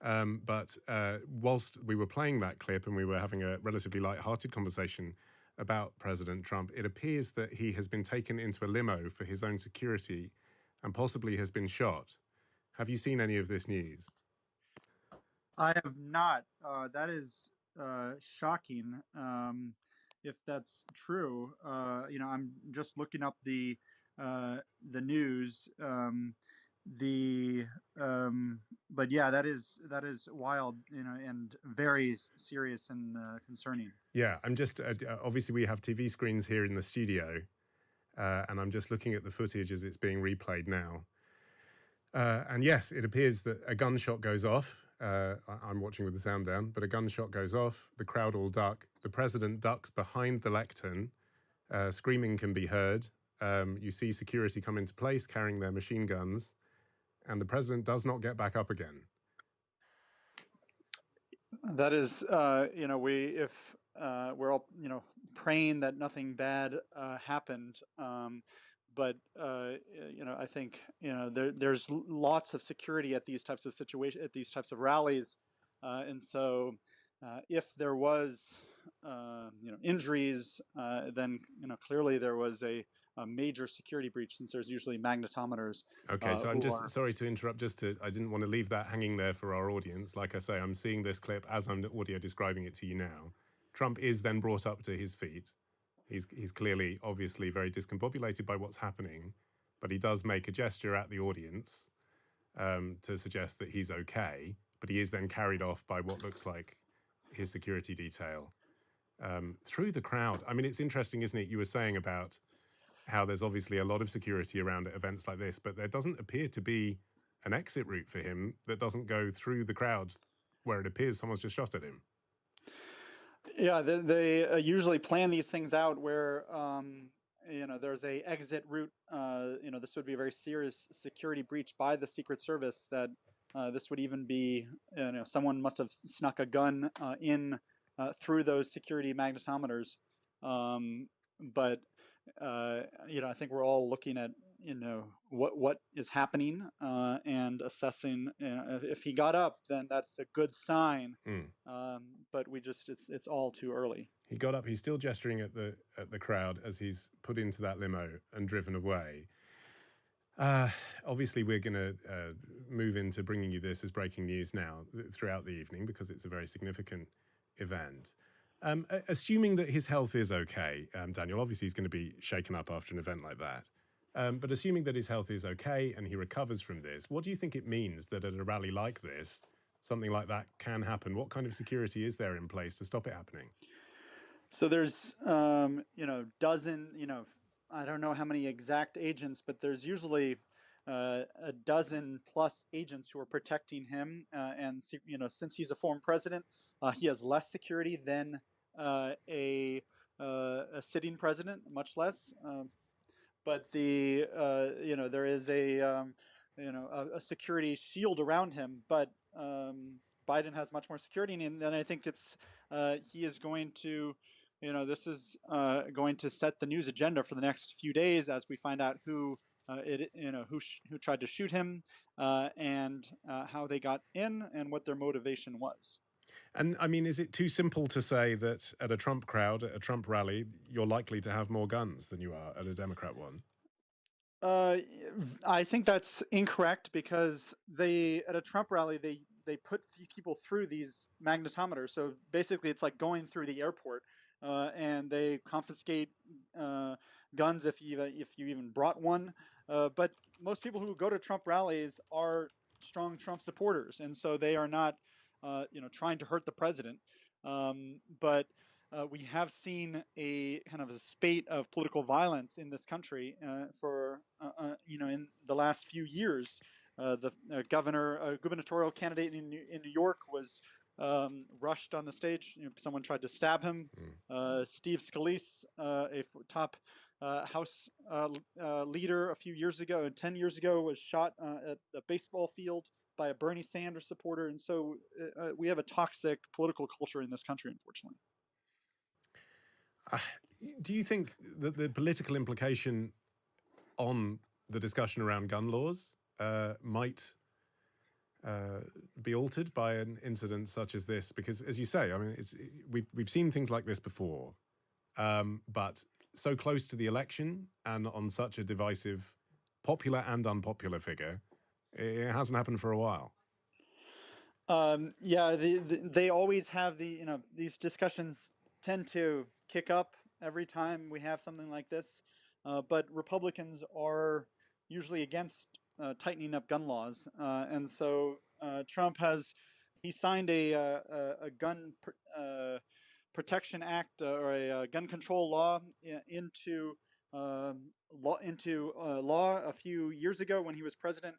But whilst we were playing that clip and we were having a relatively light-hearted conversation about President Trump, it appears that he has been taken into a limo for his own security and possibly has been shot. Have you seen any of this news? I have not. That is shocking. If that's true, I'm just looking up the news. The But yeah, that is wild, and very serious and concerning. Yeah, I'm just obviously we have TV screens here in the studio, and I'm just looking at the footage as it's being replayed now. And yes, it appears that a gunshot goes off. I'm watching with the sound down, but a gunshot goes off. The crowd all duck. The president ducks behind the lectern. Screaming can be heard. You see security come into place carrying their machine guns, and the president does not get back up again. That is, we're all, praying that nothing bad happened. But I think there's lots of security at these types of situations, at these types of rallies, and so if there was injuries, then clearly there was a major security breach, since there's usually magnetometers. Okay, so I'm just sorry to interrupt. I didn't want to leave that hanging there for our audience. Like I say, I'm seeing this clip as I'm audio describing it to you now. Trump is then brought up to his feet. He's clearly, obviously, very discombobulated by what's happening, but he does make a gesture at the audience to suggest that he's okay. But he is then carried off by what looks like his security detail through the crowd. I mean, it's interesting, isn't it? You were saying about how there's obviously a lot of security around at events like this, but there doesn't appear to be an exit route for him that doesn't go through the crowd where it appears someone's just shot at him. Yeah, they usually plan these things out where there's a exit route. This would be a very serious security breach by the Secret Service. That this would even be, someone must have snuck a gun in through those security magnetometers. But I think we're all looking at what is happening and assessing. If he got up, then that's a good sign. But it's all too early. He got up. He's still gesturing at the crowd as he's put into that limo and driven away. Obviously, we're going to move into bringing you this as breaking news now throughout the evening, because it's a very significant event. Assuming that his health is okay, Daniel, obviously he's going to be shaken up after an event like that. But assuming that his health is okay and he recovers from this, what do you think it means that at a rally like this, something like that can happen? What kind of security is there in place to stop it happening? So there's, I don't know how many exact agents, but there's usually a dozen plus agents who are protecting him. And since he's a former president, he has less security than a sitting president, much less. But there is a security shield around him. But Biden has much more security, and I think he is going to. This is going to set the news agenda for the next few days as we find out who tried to shoot him and how they got in and what their motivation was. And I mean, is it too simple to say that at a Trump crowd, at a Trump rally, you're likely to have more guns than you are at a Democrat one? I think that's incorrect, because at a Trump rally, they put people through these magnetometers. So basically, it's like going through the airport. And they confiscate guns if you even brought one. But most people who go to Trump rallies are strong Trump supporters, and so they are not, trying to hurt the president. But we have seen a kind of a spate of political violence in this country for in the last few years. The gubernatorial candidate in New York was rushed on the stage. Someone tried to stab him. Steve Scalise, a top House leader a few years ago, 10 years ago, was shot at a baseball field by a Bernie Sanders supporter. And so we have a toxic political culture in this country, unfortunately. Do you think that the political implication on the discussion around gun laws might be altered by an incident such as this? Because, as you say, I mean, we've seen things like this before, but so close to the election and on such a divisive, popular and unpopular figure, it hasn't happened for a while. Yeah, they always have these discussions tend to kick up every time we have something like this, but Republicans are usually against tightening up gun laws, and so Trump he signed a protection act or a gun control law into law a few years ago when he was president.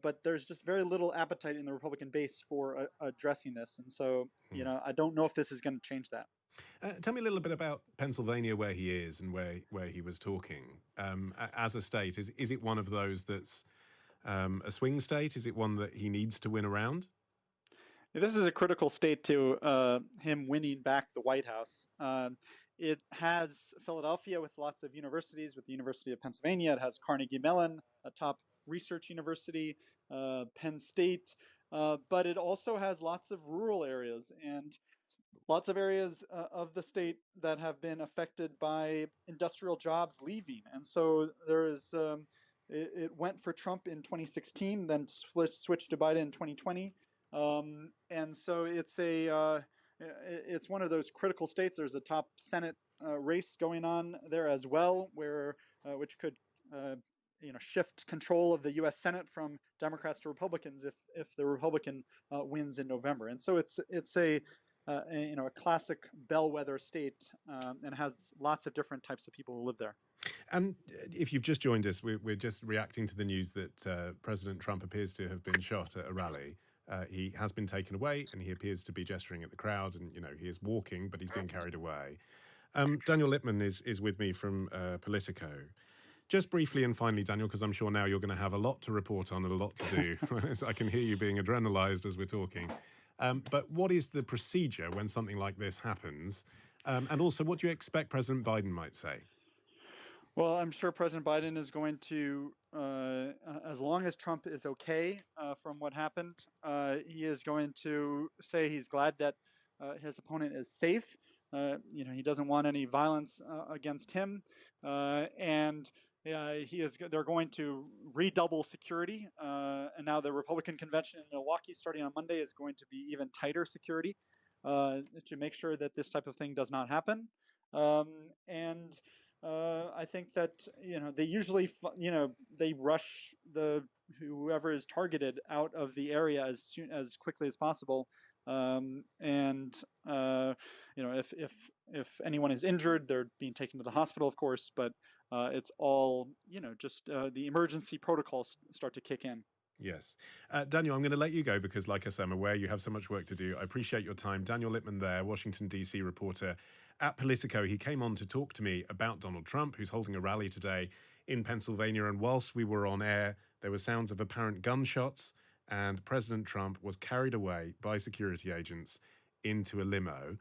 But there's just very little appetite in the Republican base for addressing this, and so I don't know if this is going to change that. Tell me a little bit about Pennsylvania, where he is and where he was talking. As a state, is it one of those that's a swing state? Is it one that he needs to win around? This is a critical state to him winning back the White House. It has Philadelphia with lots of universities, with the University of Pennsylvania. It has Carnegie Mellon, a top research university, Penn State, but it also has lots of rural areas and lots of areas of the state that have been affected by industrial jobs leaving. And so it went for Trump in 2016, then switched to Biden in 2020. And so it's one of those critical states. There's a top Senate race going on there as well, which could shift control of the U.S. Senate from Democrats to Republicans if the Republican wins in November. And so it's a classic bellwether state, and has lots of different types of people who live there. And if you've just joined us, we're just reacting to the news that President Trump appears to have been shot at a rally. He has been taken away, and he appears to be gesturing at the crowd, and he is walking, but he's being carried away. Daniel Lippman is with me from Politico. Just briefly and finally, Daniel, because I'm sure now you're going to have a lot to report on and a lot to do. I can hear you being adrenalized as we're talking. But what is the procedure when something like this happens? And also, what do you expect President Biden might say? Well, I'm sure President Biden is going to, as long as Trump is okay from what happened, he is going to say he's glad that his opponent is safe. He doesn't want any violence against him, and they're going to redouble security. And now the Republican convention in Milwaukee, starting on Monday, is going to be even tighter security to make sure that this type of thing does not happen. I think that they usually they rush whoever is targeted out of the area as quickly as possible. If anyone is injured, they're being taken to the hospital, of course. But it's all just the emergency protocols start to kick in. Yes. Daniel, I'm going to let you go because, like I said, I'm aware you have so much work to do. I appreciate your time. Daniel Lippman there, Washington, D.C. reporter at Politico. He came on to talk to me about Donald Trump, who's holding a rally today in Pennsylvania. And whilst we were on air, there were sounds of apparent gunshots, and President Trump was carried away by security agents into a limo.